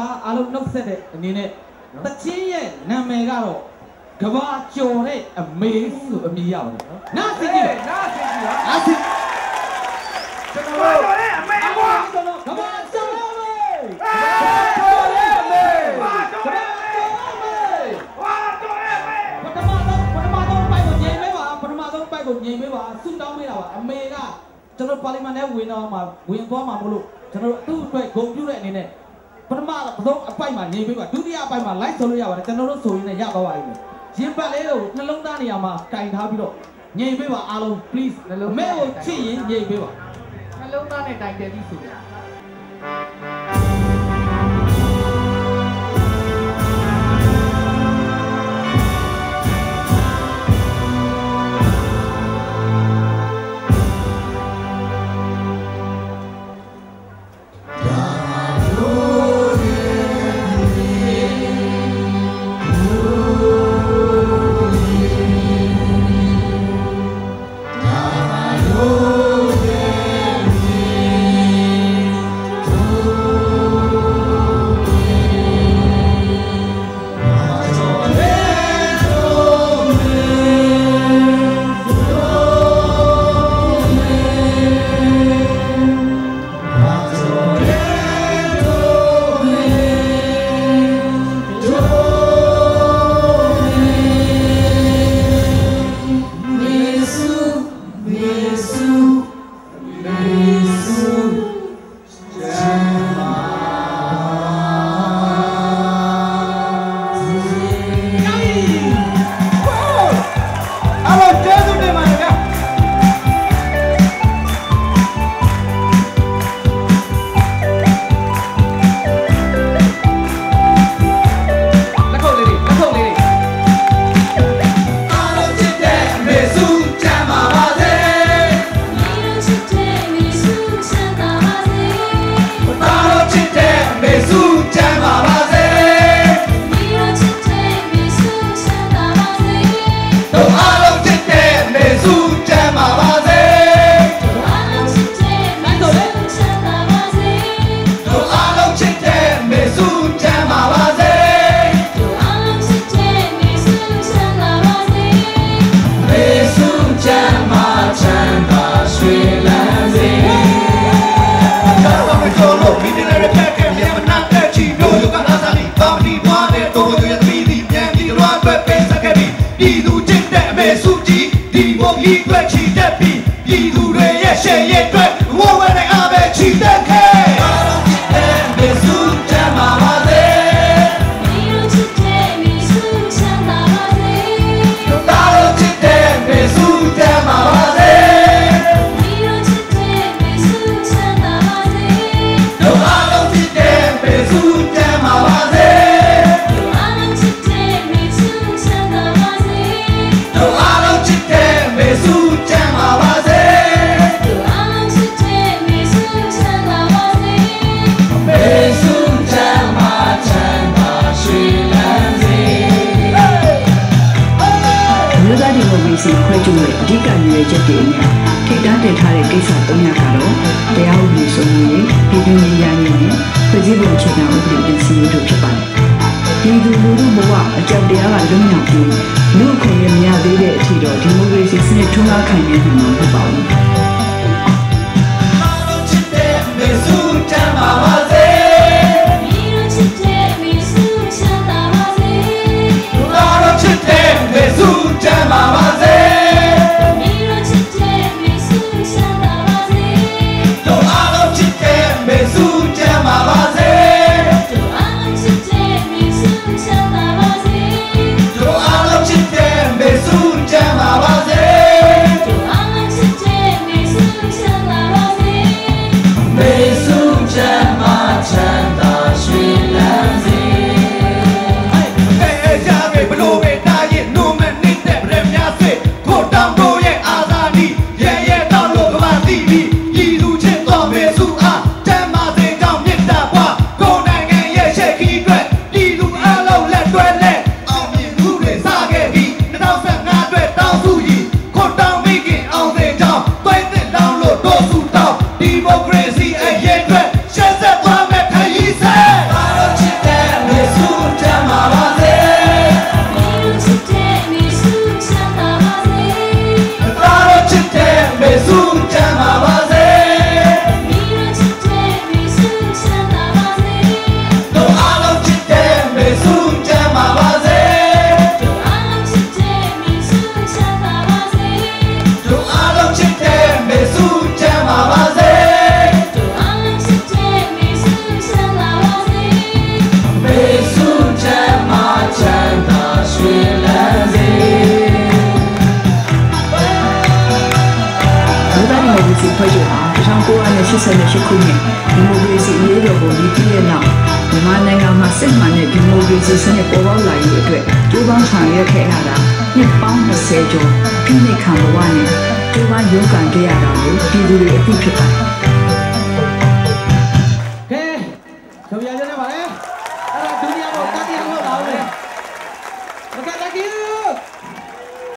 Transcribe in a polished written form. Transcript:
အားလုံးနှုတ်ဆက်တဲ့အနေနဲ့တချင်းရဲ့နာမည်ကတော့ကဘာကျော်တဲ့အမေဆိုအမည်ရပါတယ်နော်နားသိကြည့်နားသိကြည့်လားနားသိကျွန်တော်တို့အမေကွာကဘာကျော်တဲ့အမေကျော်တဲ့အမေကျော်တဲ့အမေဝါကျော်တဲ့အမေပထမဆုံးပိုက်ကိုငြိမ်ပေးပါပထမဆုံးပိုက်ကိုငြိမ်ပေးပါဆုတောင်းပေးတာပါအမေကကျွန်တော်ပါလီမန်ထဲဝင်တော့မှဝင်သွားမှာမလို့ကျွန်တော်သူ့အတွက်ဂုဏ်ပြုတဲ့အနေနဲ့ပထမဆုံးအပိုက်မှာနေပေးပါဒုတိယအပိုက်မှာ live ဆိုလို့ရပါတယ်ကျွန်တော်တို့ဆိုရင်လည်းရသွားပါလိမ့်မယ်ရင်ပတ်လေးကိုနှလုံးသားနေရာမှာကင်ထားပြီးတော့ငြိမ်ပေးပါအားလုံး please မဲကိုချစ်ရင်ငြိမ်ပေးပါနှလုံးသားနဲ့တိုင်တယ်ပြီးဆိုDon't 1988ခုနှစ်ဒီမိုကရေစီအရေးတော်ပုံကြီးပြည့်တဲ့နောက်မြန်မာနိုင်ငံမှာစစ်မှန်တဲ့ဒီမိုကရေစီစနစ်ပေါ်ပေါက်လာရေးအတွက်ကြိုးပမ်းဆောင်ရွက်ခဲ့ရတာနှစ်ပေါင်း20ကျော်ပြည့်ခံဘဝနဲ့ကြိုးပမ်းရုန်းကန်ခဲ့ရတာကိုပြည်သူတွေအသိဖြစ်ပါတယ်ကဲကျော်ရရနေပါလေအဲ့ဒါဒုတိယတော့တတိယလောက်ပါဦးလေ Okay thank you